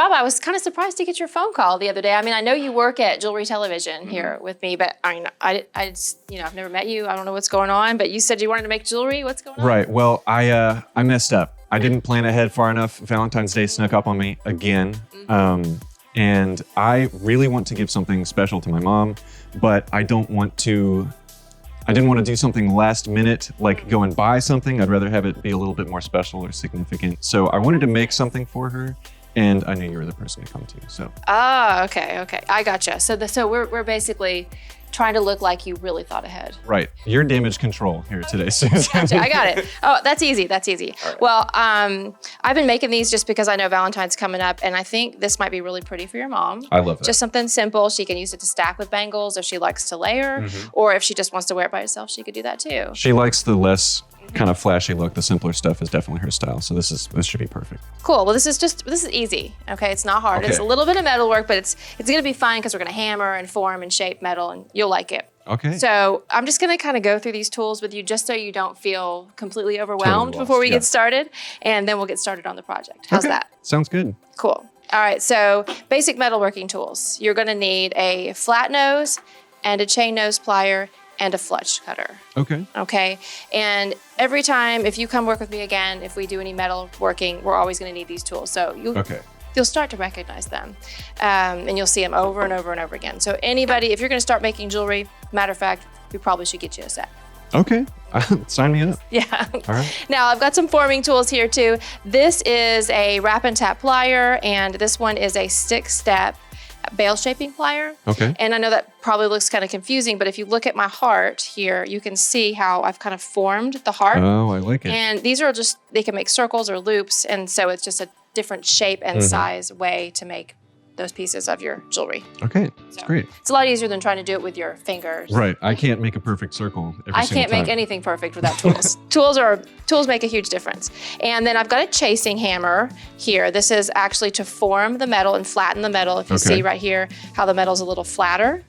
Rob, I was kind of surprised to get your phone call the other day. I mean, I know you work at Jewelry Television here with me, but I mean, I just, I've never met you. I don't know what's going on, but you said you wanted to make jewelry. What's going on? Right. Well, I messed up. I didn't plan ahead far enough. Valentine's Day snuck up on me again. And I really want to give something special to my mom, but I didn't want to do something last minute, like go and buy something. I'd rather have it be a little bit more special or significant. So I wanted to make something for her, and I knew you were the person to come to, so. Ah, okay. I gotcha. So we're basically trying to look like you really thought ahead. Right. You're damage control here today, Susan. Gotcha, I got it. Oh, that's easy. Right. Well, I've been making these just because I know Valentine's coming up, and I think this might be really pretty for your mom. I love that. Just something simple. She can use it to stack with bangles if she likes to layer, or if she just wants to wear it by herself, she could do that too. She likes the less kind of flashy look. The simpler stuff is definitely her style. So this should be perfect. Cool. Well, this is easy. Okay, it's not hard. Okay. It's a little bit of metal work, but it's gonna be fun because we're gonna hammer and form and shape metal, and you'll like it. Okay. So I'm just gonna kind of go through these tools with you just so you don't feel completely overwhelmed before we get started, and then we'll get started on the project. How's that? Sounds good. Cool. All right, so basic metalworking tools. You're gonna need a flat nose and a chain nose plier and a flush cutter. Okay. And every time, if you come work with me again, if we do any metal working, we're always gonna need these tools. So you'll start to recognize them, and you'll see them over and over and over again. So anybody, if you're gonna start making jewelry, matter of fact, we probably should get you a set. Okay, sign me up. Yeah. All right. Now I've got some forming tools here too. This is a wrap and tap plier, and this one is a stick-step bale shaping plier. Okay. And I know that probably looks kind of confusing, but if you look at my heart here, you can see how I've kind of formed the heart. Oh, I like it. And these are just, they can make circles or loops, and so it's just a different shape and size way to make those pieces of your jewelry. Okay, that's great. It's a lot easier than trying to do it with your fingers. Right, I can't make a perfect circle every single time. I can't make anything perfect without tools. Tools make a huge difference. And then I've got a chasing hammer here. This is actually to form the metal and flatten the metal. If you see right here how the metal's a little flatter.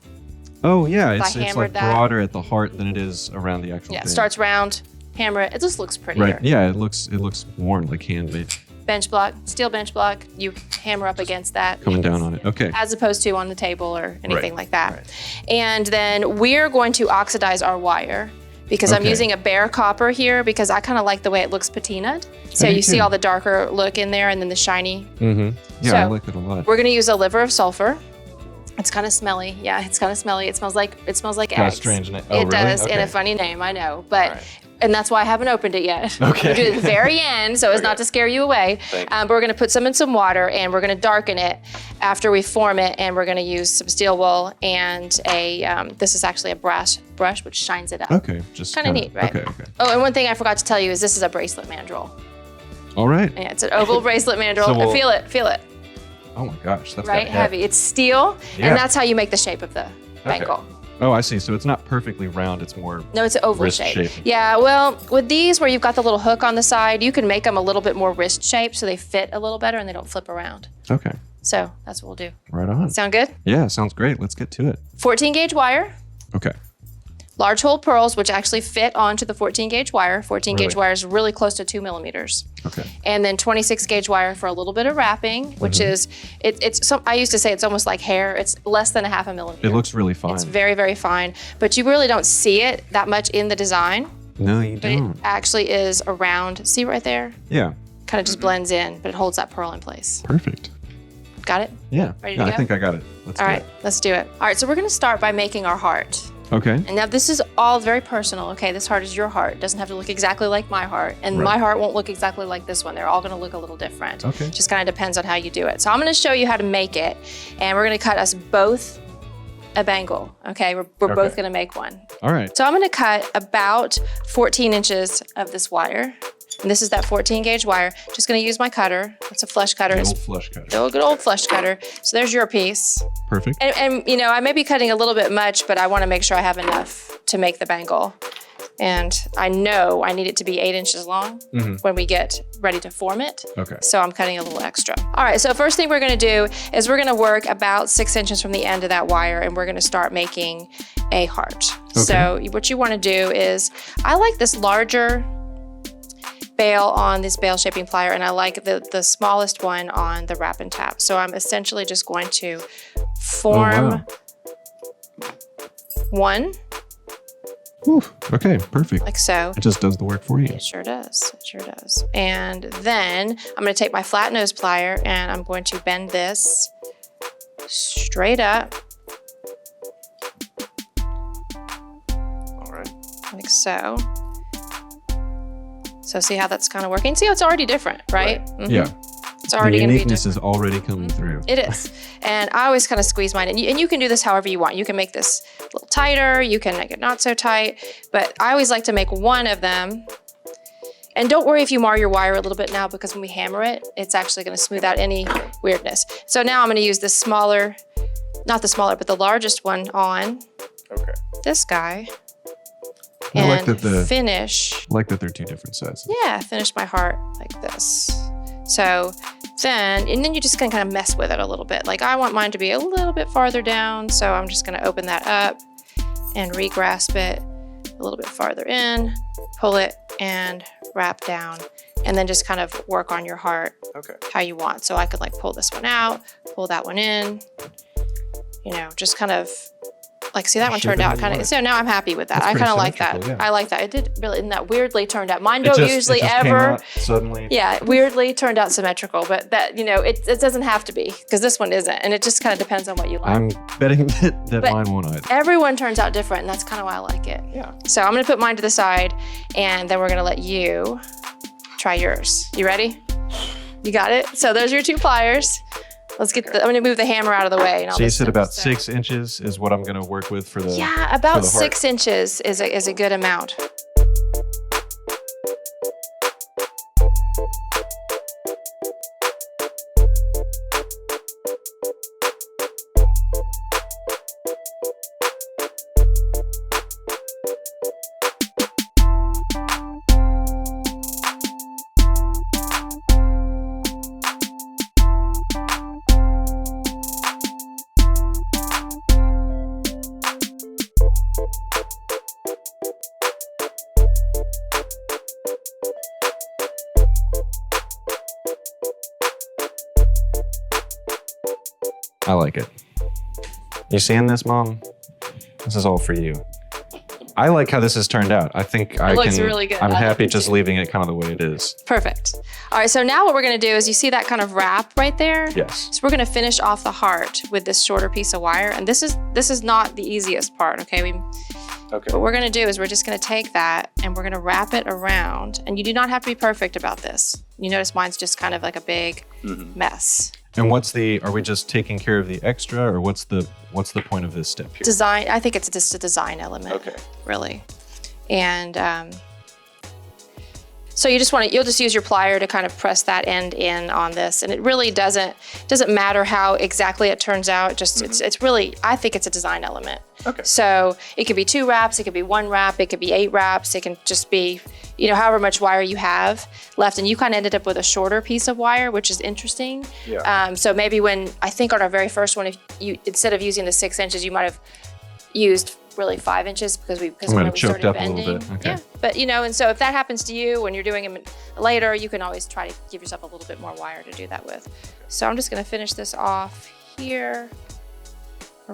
Oh yeah, it's like broader at the heart than it is around the actual thing. It starts round, hammer it. It just looks prettier. Right, yeah, it looks worn, like handmade. Bench block, steel bench block, you hammer up against that. Coming down on it, okay. As opposed to on the table or anything like that. Right. And then we're going to oxidize our wire because I'm using a bare copper here because I kind of like the way it looks patinaed. So you see all the darker look in there and then the shiny. Yeah, so I like it a lot. We're gonna use a liver of sulfur. It's kind of smelly. Yeah, it's kind of smelly. It smells like eggs. Got a strange name. Oh, it does, and a funny name, I know. But and that's why I haven't opened it yet. Okay. We'll do it at the very end, so as not to scare you away. But we're gonna put some in some water, and we're gonna darken it after we form it, and we're gonna use some steel wool and this is actually a brass brush, which shines it up. Okay, just kind of neat, right? Okay. Oh, and one thing I forgot to tell you is this is a bracelet mandrel. All right. Yeah, it's an oval bracelet mandrel. So feel it. Oh my gosh, that's right, heavy. It's steel, and that's how you make the shape of the bangle. Okay. Oh, I see. So it's not perfectly round, it's more No, it's an oval shape. Yeah, well, with these where you've got the little hook on the side, you can make them a little bit more wrist shaped so they fit a little better and they don't flip around. Okay. So that's what we'll do. Right on. Sound good? Yeah, sounds great. Let's get to it. 14 gauge wire. Okay. Large hole pearls, which actually fit onto the 14 gauge wire. 14 gauge wire is really close to 2 millimeters. Okay. And then 26 gauge wire for a little bit of wrapping, which is, I used to say it's almost like hair. It's less than a half a millimeter. It looks really fine. It's very, very fine, but you really don't see it that much in the design. No, you don't. But it actually is around, see right there? Yeah. Kind of just blends in, but it holds that pearl in place. Perfect. Got it? Yeah. Ready to go? I think I got it. All right, let's do it. All right, so we're gonna start by making our heart. Okay. And now this is all very personal, okay? This heart is your heart. It doesn't have to look exactly like my heart. And my heart won't look exactly like this one. They're all gonna look a little different. Okay. Just kind of depends on how you do it. So I'm gonna show you how to make it. And we're gonna cut us both a bangle, okay? We're both gonna make one. All right. So I'm gonna cut about 14 inches of this wire. And this is that 14 gauge wire. Just gonna use my cutter. It's a flush cutter. Good old flush cutter. Good old flush cutter. So there's your piece. Perfect. And you know, I may be cutting a little bit much, but I wanna make sure I have enough to make the bangle. And I know I need it to be 8 inches long when we get ready to form it. Okay. So I'm cutting a little extra. All right, so first thing we're gonna do is we're gonna work about 6 inches from the end of that wire, and we're gonna start making a heart. Okay. So what you wanna do is, I like this larger bail on this bail shaping plier, and I like the smallest one on the wrap and tap. So I'm essentially just going to form one. Ooh, okay, perfect. Like so. It just does the work for you. It sure does. It sure does. And then I'm going to take my flat nose plier and I'm going to bend this straight up. All right. Like so. So see how that's kind of working? See how it's already different, right? Yeah. It's already going to be different. The uniqueness is already coming through. It is. And I always kind of squeeze mine. And you can do this however you want. You can make this a little tighter. You can make it not so tight. But I always like to make one of them. And don't worry if you mar your wire a little bit now, because when we hammer it, it's actually going to smooth out any weirdness. So now I'm going to use this smaller, not the smaller, but the largest one on this guy. And I like that finish. I like that they're two different sizes. Yeah, finish my heart like this. So then, and then you just can kind of mess with it a little bit. Like I want mine to be a little bit farther down, so I'm just gonna open that up and re-grasp it a little bit farther in, pull it and wrap down, and then just kind of work on your heart how you want. So I could like pull this one out, pull that one in, you know, just kind of like, see, that one turned out kind of, so now I'm happy with that. That's I kind of like that. symmetrical, yeah. I like that. It did really, and that weirdly turned out. Mine don't usually ever. Suddenly. Yeah, weirdly turned out symmetrical, but that, you know, it doesn't have to be, because this one isn't. And it just kind of depends on what you like. I'm betting that mine won't either. Everyone turns out different, and that's kind of why I like it. Yeah. So I'm gonna put mine to the side, and then we're gonna let you try yours. You ready? You got it? So there's your two pliers. Let's get I'm gonna move the hammer out of the way. And so you said about 6 inches is what I'm gonna work with for the Yeah, about 6 inches is a good amount. I like it. You seeing this, Mom? This is all for you. I like how this has turned out. I think it looks really good. I'm happy just leaving it kind of the way it is. Perfect. All right, so now what we're gonna do is, you see that kind of wrap right there? Yes. So we're gonna finish off the heart with this shorter piece of wire. And this is not the easiest part, okay? What we're gonna do is we're just gonna take that and we're gonna wrap it around. And you do not have to be perfect about this. You notice mine's just kind of like a big mess. And are we just taking care of the extra, or what's the point of this step here? Design, I think it's just a design element, really. And so you'll just use your plier to kind of press that end in on this. And it really doesn't matter how exactly it turns out. Just it's really, I think it's a design element. Okay. So it could be 2 wraps, it could be 1 wrap, it could be 8 wraps, it can just be, you know, however much wire you have left. And you kind of ended up with a shorter piece of wire, which is interesting. Yeah. So maybe I think on our very first one, if you, instead of using the 6 inches, you might have used really 5 inches because we started up bending. A little bit. Okay. Yeah, but you know, and so if that happens to you when you're doing them later, you can always try to give yourself a little bit more wire to do that with. So I'm just gonna finish this off here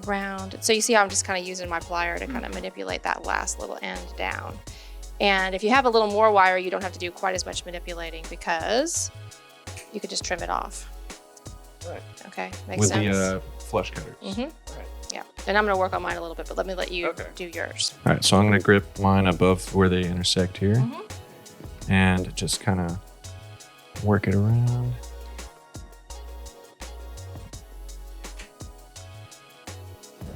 around. So you see how I'm just kind of using my plier to kind of manipulate that last little end down. And if you have a little more wire, you don't have to do quite as much manipulating, because you could just trim it off. Right. Okay, makes sense. With the flush cutters. Right. Yeah, and I'm gonna work on mine a little bit, but let me let you do yours. All right, so I'm gonna grip mine above where they intersect here, and just kind of work it around.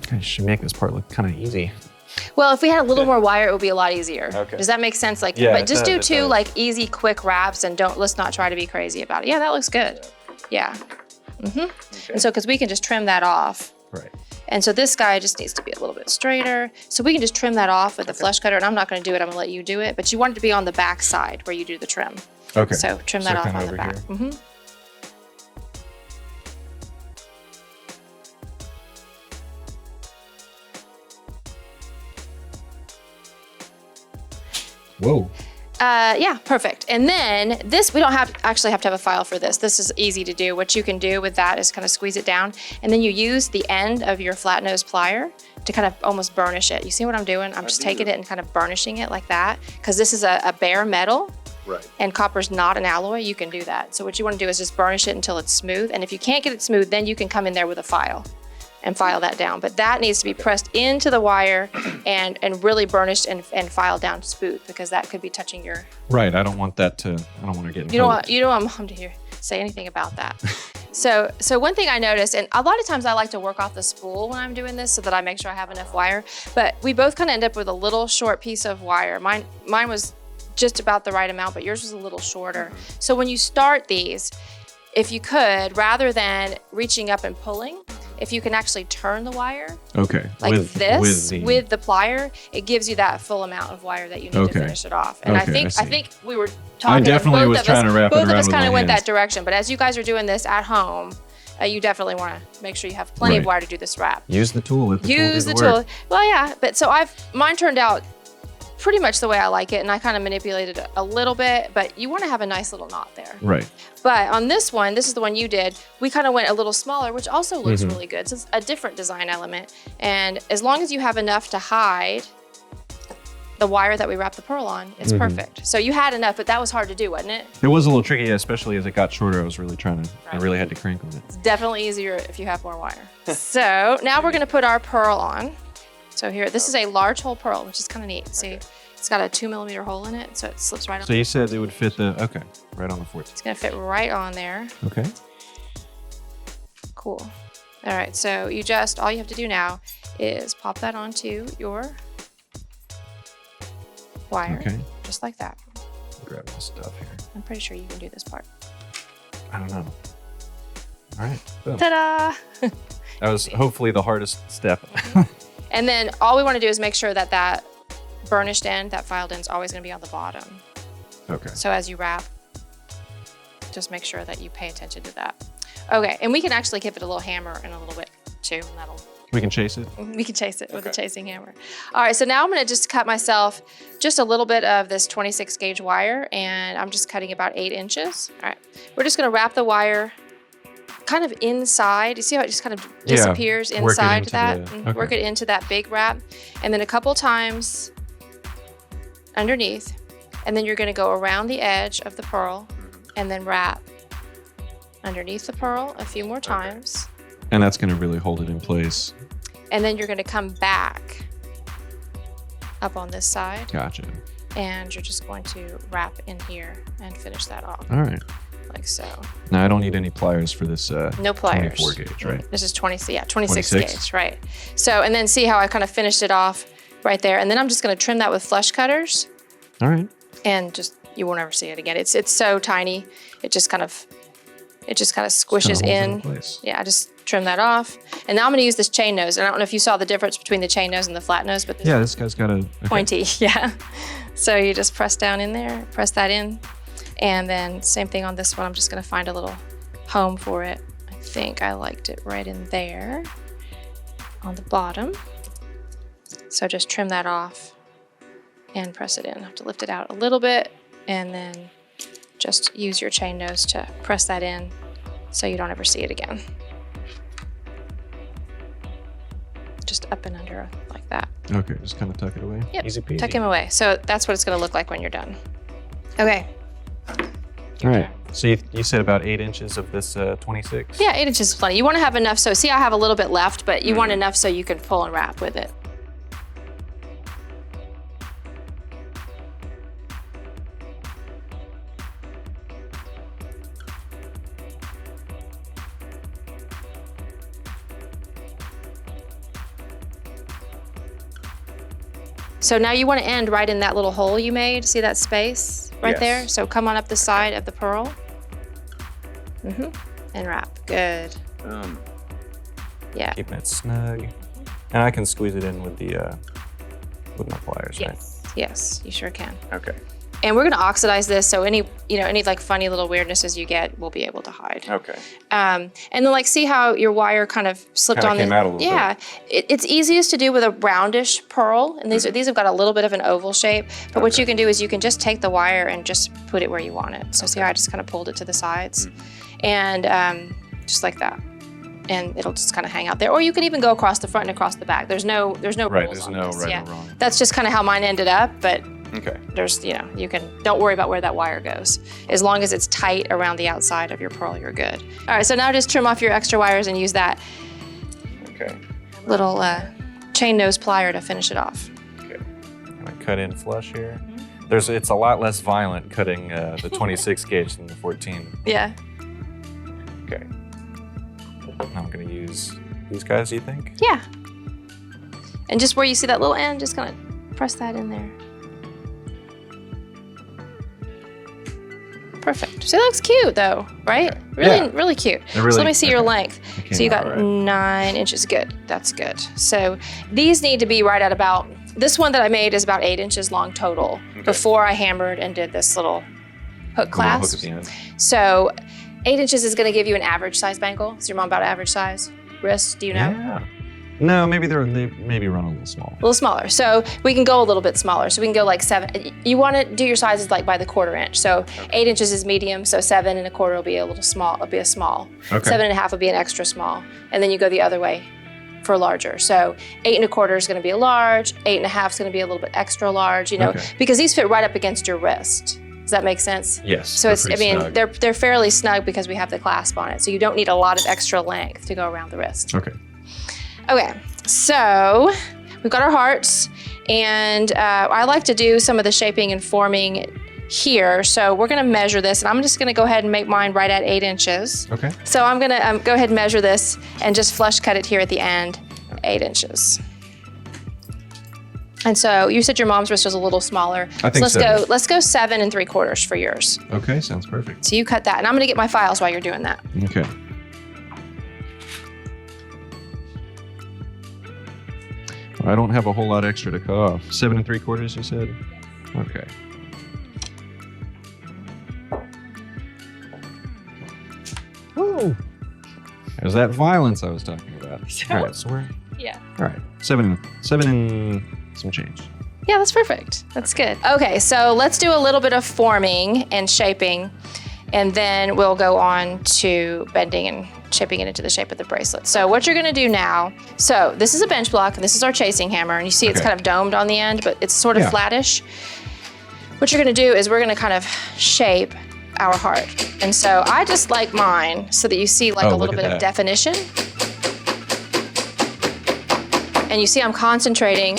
Okay, should make this part look kind of easy. Well, if we had a little more wire, it would be a lot easier. Okay. Does that make sense? Like, yeah, but just do 2 like easy, quick wraps, and let's not try to be crazy about it. Yeah, that looks good. Yeah. Okay. And so, because we can just trim that off. Right. And so this guy just needs to be a little bit straighter. So we can just trim that off with the flush cutter, and I'm not gonna do it, I'm gonna let you do it, but you want it to be on the back side where you do the trim. Okay. So trim that off on the back. Whoa. Yeah, perfect. And then this, we don't actually have to have a file for this. This is easy to do. What you can do with that is kind of squeeze it down, and then you use the end of your flat nose plier to kind of almost burnish it. You see what I'm doing? I'm just taking it and kind of burnishing it like that, because this is a bare metal. Right. And copper's not an alloy. You can do that. So what you want to do is just burnish it until it's smooth. And if you can't get it smooth, then you can come in there with a file and file that down. But that needs to be pressed into the wire and really burnished and filed down smooth, because that could be touching your... Right, I don't want that to, I don't want to get in You don't want mom to hear say anything about that. So one thing I noticed, and a lot of times I like to work off the spool when I'm doing this so that I make sure I have enough wire, but we both kind of end up with a little short piece of wire. Mine was just about the right amount, but yours was a little shorter. So when you start these, if you could, rather than reaching up and pulling, if you can actually turn the wire, okay, like with the plier, it gives you that full amount of wire that you need to finish it off. And Okay, I think we were talking. I definitely was trying to wrap it around with my hands. Both of us kind of went that direction. But as you guys are doing this at home, you definitely want to make sure you have plenty of wire to do this wrap. Use the tool. Use the tool. Well, yeah, but so mine turned out pretty much the way I like it, and I kind of manipulated it a little bit, but you want to have a nice little knot there. Right. But on this one, this is the one you did, we kind of went a little smaller, which also looks really good. So it's a different design element. And as long as you have enough to hide the wire that we wrap the pearl on, it's perfect. So you had enough, but that was hard to do, wasn't it? It was a little tricky, especially as it got shorter. I was really trying to, I really had to crank on it. It's definitely easier if you have more wire. So now we're gonna put our pearl on. So here, this is a large hole pearl, which is kind of neat. See, it's got a 2mm hole in it, so it slips right on. So you said it would fit right on the 14th. It's gonna fit right on there. Okay. Cool. All right, so all you have to do now is pop that onto your wire, just like that. Grab this stuff here. I'm pretty sure you can do this part. I don't know. All right. Boom. Ta-da! That was hopefully the hardest step. And then all we want to do is make sure that burnished end, that filed end, is always going to be on the bottom. Okay. So as you wrap, just make sure that you pay attention to that. Okay, and we can actually give it a little hammer in a little bit too, and we can chase it? We can chase it with a chasing hammer. All right, so now I'm going to just cut myself just a little bit of this 26 gauge wire, and I'm just cutting about 8 inches. All right, we're just going to wrap the wire kind of inside. You see how it just kind of disappears inside that? Work it into that big wrap. And then a couple times underneath. And then you're going to go around the edge of the pearl and then wrap underneath the pearl a few more times. And that's going to really hold it in place. And then you're going to come back up on this side. Gotcha. And you're just going to wrap in here and finish that off. All right. Like so. Now I don't need any pliers for this no pliers. 24 gauge, right? This is 26 gauge, right? So, and then see how I kind of finished it off right there. And then I'm just going to trim that with flush cutters. All right. And you won't ever see it again. It's so tiny. It just kind of squishes in. Yeah, I just trim that off. And now I'm going to use this chain nose. And I don't know if you saw the difference between the chain nose and the flat nose, but this guy's got a pointy. Yeah. So you just press down in there, press that in. And then same thing on this one. I'm just going to find a little home for it. I think I liked it right in there on the bottom. So just trim that off and press it in. I have to lift it out a little bit and then just use your chain nose to press that in so you don't ever see it again. Just up and under like that. Okay, just kind of tuck it away. Yep. Easy peasy. Tuck him away. So that's what it's going to look like when you're done. Okay. All right. So you said about 8 inches of this 26? Yeah, 8 inches is plenty. You want to have enough. So see, I have a little bit left, but you want enough so you can pull and wrap with it. So now you want to end right in that little hole you made. See that space right there? So come on up the side of the pearl. And wrap. Good. Yeah. Keeping it snug. And I can squeeze it in with the with my pliers, right? Yes, you sure can. Okay. And we're gonna oxidize this, so any like funny little weirdnesses you get, we'll be able to hide. Okay. And then like see how your wire kind of slipped on came out a little bit. It's easiest to do with a roundish pearl, and these have got a little bit of an oval shape. But what you can do is you can just take the wire and just put it where you want it. So see how I just kind of pulled it to the sides, and just like that. And it'll just kind of hang out there. Or you can even go across the front and across the back. There's no rules on this. Right or wrong. That's just kind of how mine ended up, but okay. There's, don't worry about where that wire goes. As long as it's tight around the outside of your pearl, you're good. All right, so now just trim off your extra wires and use that little chain nose plier to finish it off. Okay. Can I cut in flush here? It's a lot less violent cutting the 26 gauge than the 14. Yeah. Okay. I'm gonna use these guys, do you think? Yeah. And just where you see that little end, just kind of press that in there. Perfect. So it looks cute though, right? Okay. Really cute. So let me see your length. So you got 9 inches. Good. That's good. So these need to be right at about, this one that I made is about 8 inches long total before I hammered and did this little hook clasp. Hook at the end. So 8 inches is going to give you an average size bangle. Is your mom about average size? Wrist, do you know? Yeah. No, maybe they maybe run a little small. A little smaller. So we can go a little bit smaller. So we can go like 7. You want to do your sizes like by the 1/4 inch. So 8 inches is medium. So 7 1/4 will be a little small. It'll be a small. Okay. 7 1/2 will be an extra small. And then you go the other way for larger. So 8 1/4 is going to be a large. 8 1/2 is going to be a little bit extra large. Because these fit right up against your wrist. Does that make sense? Yes. So they're fairly snug because we have the clasp on it. So you don't need a lot of extra length to go around the wrist. Okay. Okay, so we've got our hearts, and I like to do some of the shaping and forming here. So we're gonna measure this, and I'm just gonna go ahead and make mine right at 8 inches. Okay. So I'm gonna go ahead and measure this and just flush cut it here at the end, 8 inches. And so you said your mom's wrist was a little smaller. I think so. Let's go 7 3/4 for yours. Okay, sounds perfect. So you cut that, and I'm gonna get my files while you're doing that. Okay. I don't have a whole lot extra to cut off. 7 3/4, you said? Okay. Ooh. There's that violence I was talking about. All right, so we're... Yeah. All right, 7 and some change. Yeah, that's perfect. That's good. Okay, so let's do a little bit of forming and shaping, and then we'll go on to bending and shaping it into the shape of the bracelet. So what you're gonna do now, so this is a bench block, and this is our chasing hammer, and you see it's kind of domed on the end, but it's sort of flattish. What you're gonna do is we're gonna kind of shape our heart. And so I just like mine so that you see like a little bit of definition. And you see I'm concentrating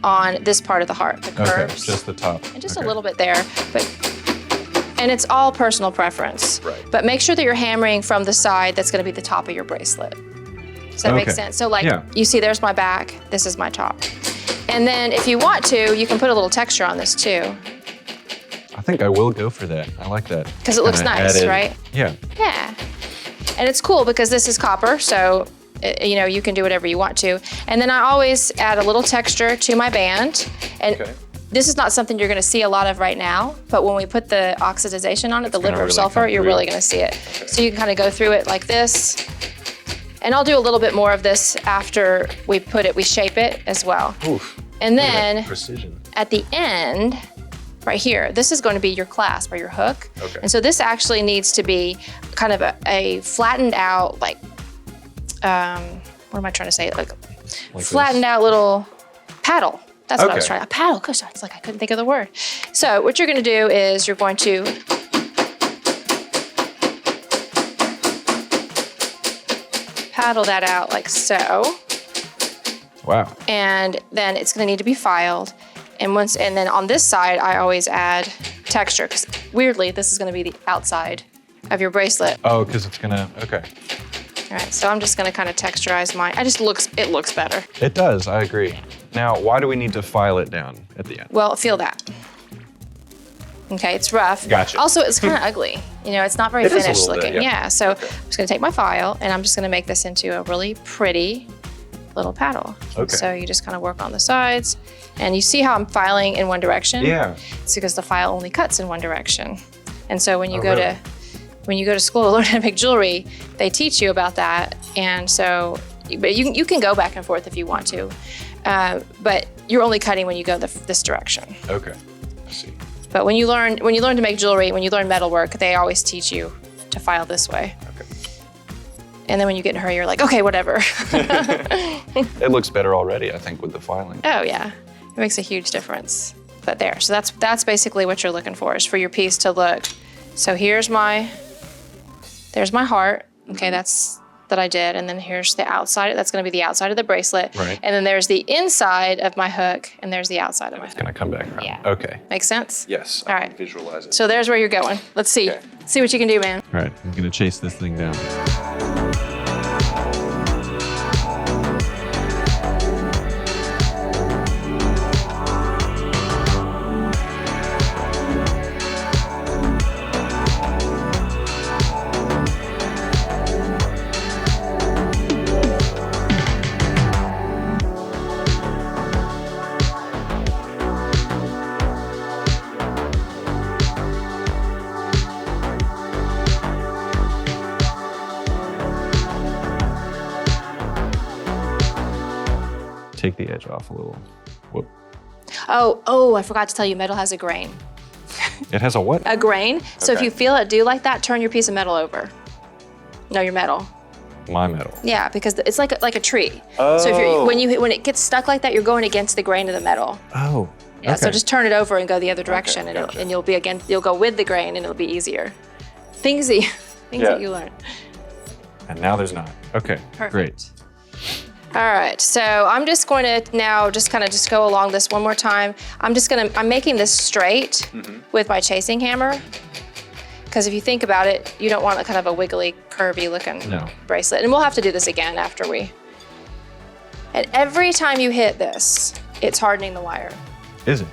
on this part of the heart, the curves. Okay, just the top. And just a little bit there, and it's all personal preference. Right. But make sure that you're hammering from the side that's gonna be the top of your bracelet. Does that make sense? So like, you see there's my back, this is my top. And then if you want to, you can put a little texture on this too. I think I will go for that. I like that. Because it looks nice, right? Yeah. Yeah. And it's cool because this is copper, so you can do whatever you want to. And then I always add a little texture to my band. And this is not something you're gonna see a lot of right now, but when we put the oxidization on it, the liver of sulfur, you're really gonna see it. Okay. So you can kind of go through it like this. And I'll do a little bit more of this after we shape it as well. Oof. And then precision. At the end, right here, this is going to be your clasp or your hook. Okay. And so this actually needs to be kind of a flattened out, like, what am I trying to say? Like flattened out little paddle. That's what I was trying. A paddle. Gosh, it's like I couldn't think of the word. So what you're going to do is you're going to paddle that out like so. Wow. And then it's going to need to be filed. And then on this side, I always add texture because weirdly, this is going to be the outside of your bracelet. Oh, because it's gonna. Okay. All right, so I'm just gonna kind of texturize mine. It looks better. It does, I agree. Now, why do we need to file it down at the end? Well, feel that. Okay, it's rough. Gotcha. Also, it's kind of ugly. It's not very finished looking. Bit, yeah, so I'm just gonna take my file and I'm just gonna make this into a really pretty little paddle. Okay. So you just kind of work on the sides, and you see how I'm filing in one direction? Yeah. It's because the file only cuts in one direction. And so when you really? when you go to school to learn how to make jewelry, they teach you about that. And so, but you can go back and forth if you want to, but you're only cutting when you go this direction. Okay, I see. But when you learn to make jewelry, when you learn metalwork, they always teach you to file this way. Okay. And then when you get in a hurry, you're like, okay, whatever. It looks better already, I think, with the filing. Oh yeah, it makes a huge difference. But there, so that's basically what you're looking for, is for your piece to look. So there's my heart. Okay, that's that I did. And then here's the outside. That's gonna be the outside of the bracelet. Right. And then there's the inside of my hook, and there's the outside of my It's hook. gonna come back around. Yeah. Okay. Make sense? Yes, All I right. can visualize it. So there's where you're going. Let's see. Okay. See what you can do, man. All right, I'm gonna chase this thing down. Take the edge off a little. Whoop. Oh, I forgot to tell you, metal has a grain. It has a what? A grain. So if Okay. you feel it do like that, turn your piece of metal over. No, your metal. My metal. Yeah, because it's like a tree. So if you're, when it gets stuck like that, you're going against the grain of the metal. Oh. Yeah. So okay. just turn it over and go the other direction, gotcha. and you'll go with the grain, and it'll be easier. Things that you learn. And now there's not. Okay, Perfect. great. All right, so I'm just going to now just go along this one more time. I'm making this straight with my chasing hammer. Because if you think about it, you don't want a kind of a wiggly, curvy looking bracelet. And we'll have to do this again after we. And every time you hit this, it's hardening the wire. Is it?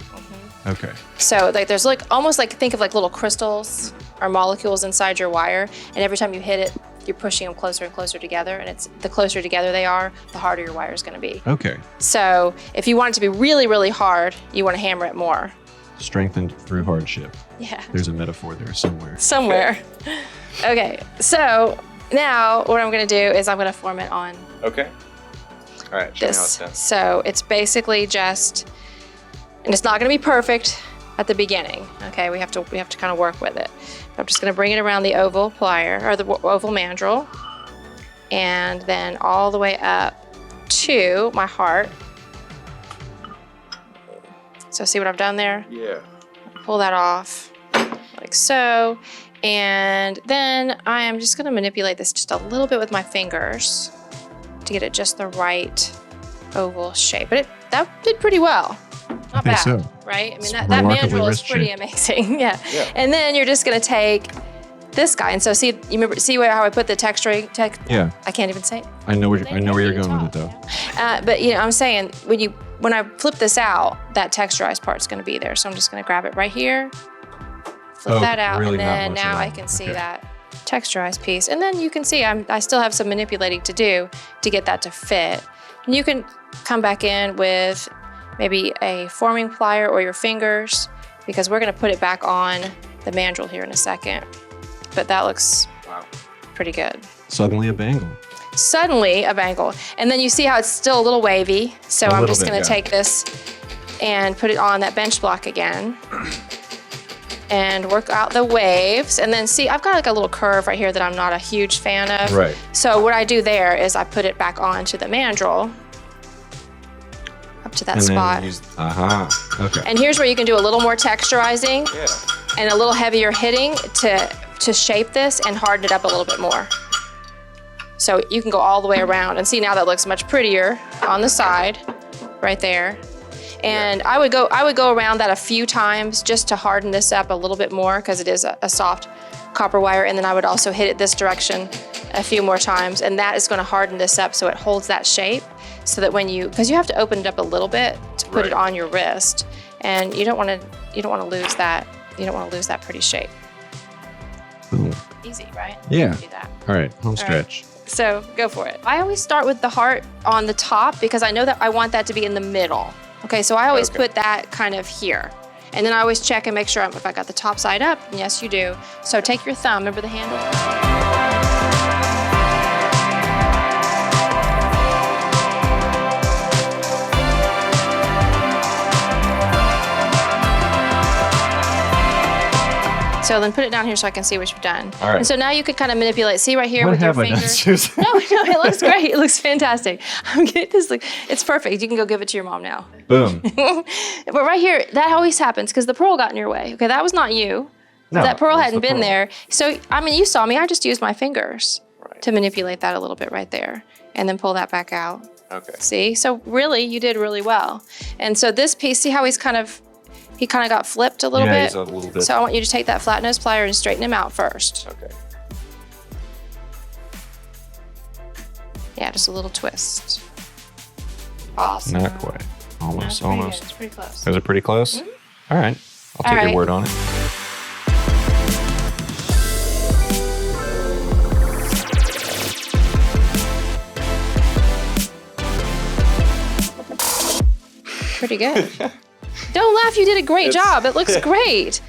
Okay. So like there's almost think of like little crystals or molecules inside your wire. And every time you hit it, you're pushing them closer and closer together. And the closer together they are, the harder your wire is going to be. Okay. So if you want it to be really, really hard, you want to hammer it more. Strengthened through hardship. Yeah. There's a metaphor there somewhere. Somewhere. Okay, so now what I'm going to do is I'm going to form it on Okay. All right, show me how this. it's done. So it's basically just, and it's not going to be perfect at the beginning. Okay, we have to kind of work with it. I'm just going to bring it around the oval plier or the oval mandrel, and then all the way up to my heart. So see what I've done there? Yeah. Pull that off like so. And then I am just going to manipulate this just a little bit with my fingers to get it just the right oval shape. But that did pretty well. Not think bad, so. right? I mean, It's that remarkably mandrel is wrist pretty shaped. amazing. Yeah. Yeah. And then you're just going to take this guy. And so see how I put the texturing? Yeah. I can't even say it. I know where you're going with it though. But I'm saying when I flip this out, that texturized part's going to be there. So I'm just going to grab it right here, flip that out, really and not then much at now I all. can see Okay. that texturized piece. And then you can see I still have some manipulating to do to get that to fit. And you can come back in with maybe a forming plier or your fingers, because we're going to put it back on the mandrel here in a second. But that looks pretty good. Suddenly a bangle. Suddenly a bangle. And then you see how it's still a little wavy. So I'm little just bit, going to yeah. take this and put it on that bench block again and work out the waves. And then see, I've got like a little curve right here that I'm not a huge fan of. Right. So what I do there is I put it back onto the mandrel up to that And spot. then use, okay. And here's where you can do a little more texturizing Yeah. and a little heavier hitting to shape this and harden it up a little bit more. So you can go all the way around and see now that looks much prettier on the side right there. And I would go around that a few times just to harden this up a little bit more, because it is a soft copper wire. And then I would also hit it this direction a few more times, and that is going to harden this up so it holds that shape, so that because you have to open it up a little bit to put it on your wrist, and you don't want to lose that. You don't want to lose that pretty shape. Boom. Easy, right? Yeah. Do that. All right, home right. stretch. So go for it. I always start with the heart on the top because I know that I want that to be in the middle. Okay, so I always put that kind of here. And then I always check and make sure if I got the top side up. And yes, you do. So take your thumb, remember the handle? So then put it down here so I can see what you've done. All right. And so now you could kind of manipulate. See right here with your finger. No, it looks great. It looks fantastic. I'm getting this. It's perfect. You can go give it to your mom now. Boom. But right here, that always happens because the pearl got in your way. Okay, that was not you. No, that pearl hadn't been pearl. there. So, I mean, you saw me. I just used my fingers to manipulate that a little bit right there. And then pull that back out. Okay. See? So really, you did really well. And so this piece, see how he kind of got flipped a little bit? He's a little bit. So I want you to take that flat nose plier and straighten him out first. Okay. Yeah, just a little twist. Awesome. Not quite. Almost, Pretty good. almost. It's pretty close. Is it pretty close? All right. I'll take your word on it. Pretty good. Don't laugh, you did a great job. It looks great.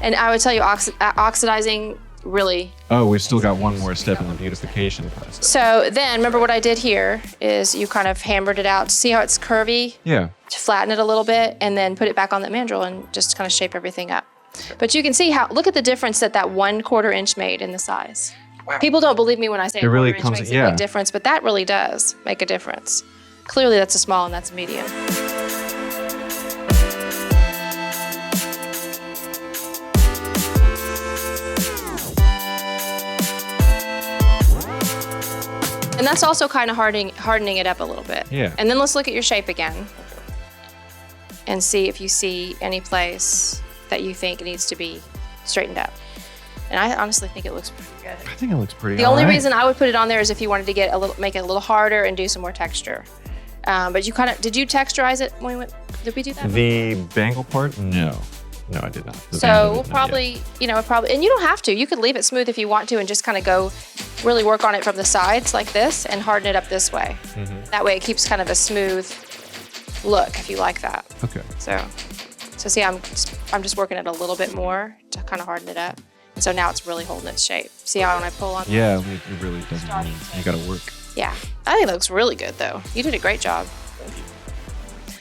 And I would tell you, oxidizing really. Oh, we've still got one more step in the beautification process. So then, remember what I did here is you kind of hammered it out. See how it's curvy? Yeah. To flatten it a little bit and then put it back on that mandrel and just kind of shape everything up. But you can see look at the difference that 1/4 inch made in the size. Wow. People don't believe me when I say It really 1/4 inch comes- makes a yeah. big difference, but that really does make a difference. Clearly that's a small and that's a medium. And that's also kind of hardening it up a little bit. Yeah. And then let's look at your shape again and see if you see any place that you think needs to be straightened up. And I honestly think it looks pretty good. I think it looks pretty The all only right. reason I would put it on there is if you wanted to make it a little harder and do some more texture. But you did you texturize it when we went, did we do that? The bangle part? No. No, I did not. The bangle So we'll did not probably, and you don't have to. You could leave it smooth if you want to and just kind of go really work on it from the sides like this and harden it up this way. That way it keeps kind of a smooth look if you like that. yet. Okay. So see, I'm just working it a little bit more to kind of harden it up. And so now it's really holding its shape. See how when I pull on? Yeah, it really doesn't mean you gotta work. Yeah, I think it looks really good though. You did a great job.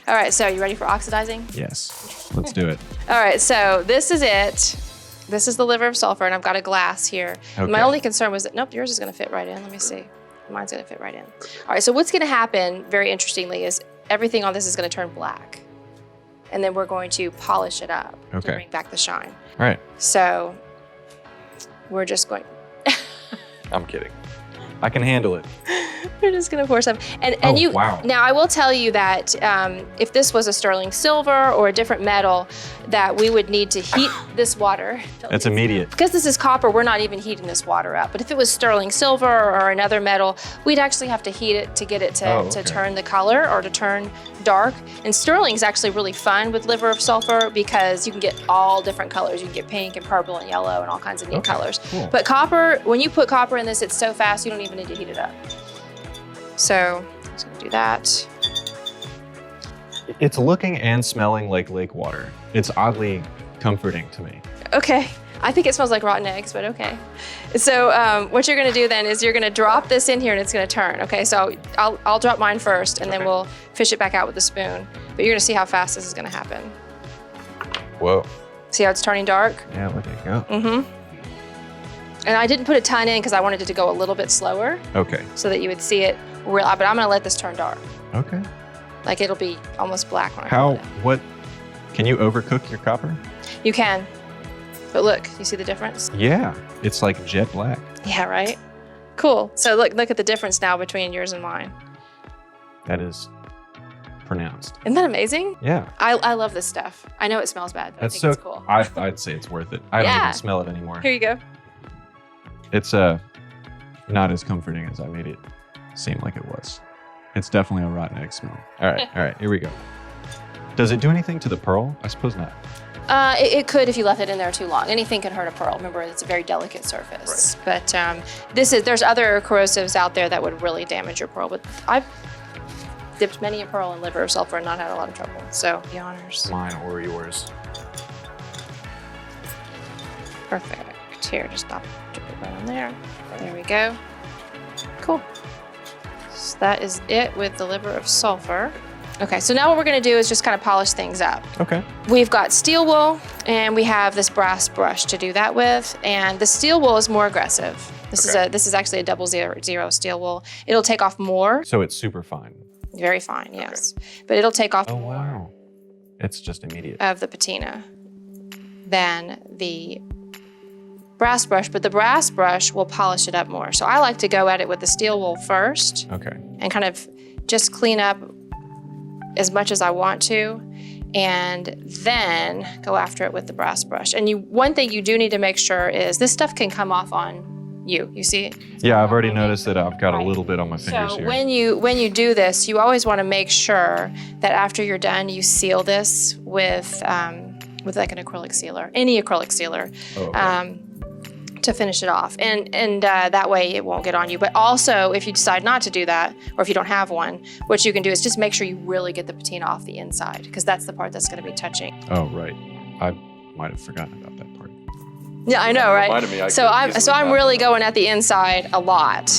All right, so you ready for oxidizing? Yes. Let's do it. All right, so this is it. This is the liver of sulfur, and I've got a glass here. Okay. My only concern was that, nope, yours is gonna fit right in. Let me see. Mine's gonna fit right in. All right, so what's gonna happen, very interestingly, is everything on this is gonna turn black. And then we're going to polish it up to Okay. bring back the shine. All right. So we're just going, I'm kidding. I can handle it. we're just gonna pour some. And Oh, you, wow. now I will tell you that if this was a sterling silver or a different metal, that we would need to heat this water. That's immediate. Because this is copper, we're not even heating this water up. But if it was sterling silver or another metal, we'd actually have to heat it to get it to, Oh, okay. to turn the color or to turn dark. And sterling is actually really fun with liver of sulfur because you can get all different colors. You can get pink and purple and yellow and all kinds of neat Okay, colors. cool. But copper, when you put copper in this, it's so fast you don't even need to heat it up. So I'm just gonna do that. It's looking and smelling like lake water. It's oddly comforting to me. Okay, I think it smells like rotten eggs, but okay. So what you're gonna do then is you're gonna drop this in here and it's gonna turn, okay? So I'll drop mine first and then we'll fish it back out with a spoon. But you're gonna see how fast this is gonna happen. Whoa. See how it's turning dark? Yeah, look at it go. Mm-hmm. And I didn't put a ton in because I wanted it to go a little bit slower Okay. so that you would see it real, but I'm gonna let this turn dark. Okay. Like it'll be almost black when I How, put it. what, can you overcook your copper? You can, but look, you see the difference? Yeah. It's like jet black. Yeah, right? Cool, so look at the difference now between yours and mine. That is pronounced. Isn't that amazing? Yeah. I love this stuff. I know it smells bad, but That's I think so it's cool. I'd say it's worth it. I don't Yeah. even smell it anymore. Here you go. It's not as comforting as I made it seem like it was. It's definitely a rotten egg smell. All right, here we go. Does it do anything to the pearl? I suppose not. It could if you left it in there too long. Anything can hurt a pearl. Remember, it's a very delicate surface. Right. But there's other corrosives out there that would really damage your pearl. But I've dipped many a pearl in liver or sulfur and not had a lot of trouble. So the honors. Mine or yours. Perfect. Here, just dip it right on there. There we go. Cool. So that is it with the liver of sulfur. Okay, so now what we're gonna do is just kind of polish things up. Okay. We've got steel wool and we have this brass brush to do that with. And the steel wool is more aggressive. This is actually a 000 steel wool. It'll take off more. So it's super fine. Very fine, yes. Okay. But it'll take off more. Wow. It's just immediate. Of the patina than the brass brush, but the brass brush will polish it up more. So I like to go at it with the steel wool first. Okay. And kind of just clean up as much as I want to, and then go after it with the brass brush. And one thing you do need to make sure is this stuff can come off on you. You see it? Yeah, I've already noticed that I've got a little bit on my fingers here. So when you do this, you always want to make sure that after you're done, you seal this with like an acrylic sealer, any acrylic sealer. Oh, okay. To finish it off. And that way it won't get on you. But also, if you decide not to do that, or if you don't have one, what you can do is just make sure you really get the patina off the inside, because that's the part that's going to be touching. Oh, right. I might have forgotten about that part. Yeah, I know, right? Reminded me, So I'm really going at the inside a lot,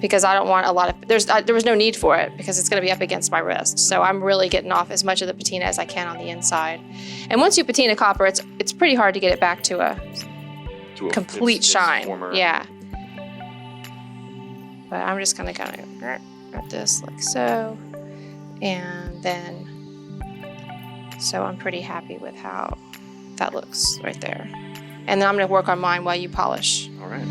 because I don't want a lot of, there was no need for it, because it's going to be up against my wrist. So I'm really getting off as much of the patina as I can on the inside. And once you patina copper, it's pretty hard to get it back to a complete shine. Yeah. But I'm just gonna kind of wrap this like so. And then, so I'm pretty happy with how that looks right there. And then I'm gonna work on mine while you polish. All right.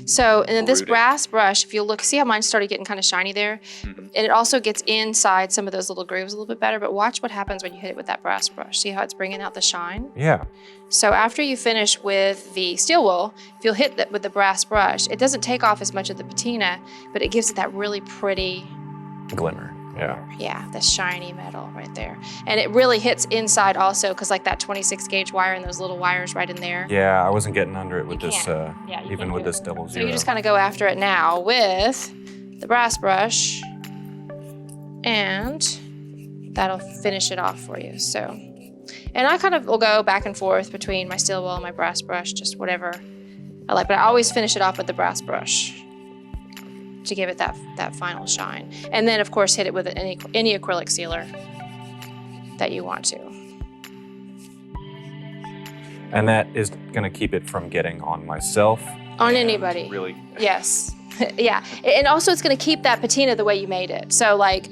So, and then this brass brush, if you look, see how mine started getting kind of shiny there? Mm-hmm. And it also gets inside some of those little grooves a little bit better, but watch what happens when you hit it with that brass brush. See how it's bringing out the shine? Yeah. So after you finish with the steel wool, if you'll hit that with the brass brush, it doesn't take off as much of the patina, but it gives it that really pretty glimmer. Yeah. Yeah, the shiny metal right there. And it really hits inside also, because like that 26 gauge wire and those little wires right in there. Yeah, I wasn't getting under it with this, even with this 000. So you just kind of go after it now with the brass brush, and that'll finish it off for you. So, and I kind of will go back and forth between my steel wool and my brass brush, just whatever I like, but I always finish it off with the brass brush to give it that final shine. And then of course hit it with any acrylic sealer that you want to. And that is gonna keep it from getting on myself. On anybody. Really? Yes. Yeah, and also it's going to keep that patina the way you made it. So like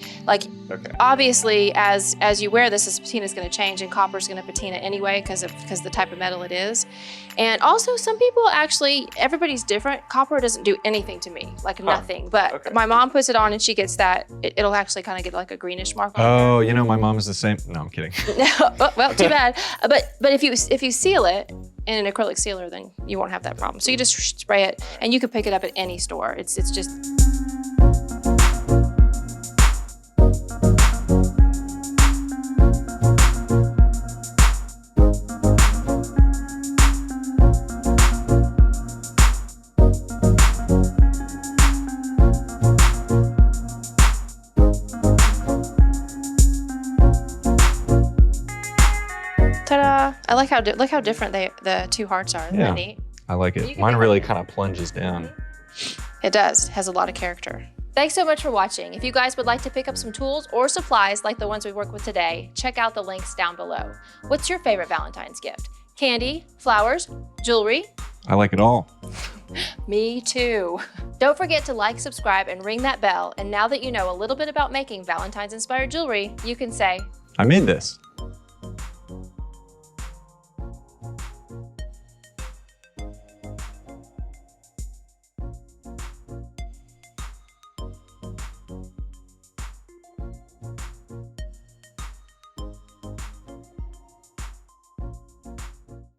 obviously as you wear this patina is going to change, and copper is going to patina anyway because the type of metal it is. And also some people actually, everybody's different. Copper doesn't do anything to me, like nothing. But my mom puts it on and she gets that, it'll actually kind of get like a greenish mark on Oh, you know, my mom is the same. No, I'm kidding. Well, too bad. But if you seal it in an acrylic sealer, then you won't have that problem. So you just spray it, and you can pick it up at any store. It's just. Ta-da! I like how different the two hearts are. Isn't that neat? I like it. Mine really kind of plunges down. It does. It has a lot of character. Thanks so much for watching. If you guys would like to pick up some tools or supplies like the ones we work with today, check out the links down below. What's your favorite Valentine's gift? Candy, flowers, jewelry? I like it all. Me too. Don't forget to like, subscribe, and ring that bell. And now that you know a little bit about making Valentine's inspired jewelry, you can say, I made this.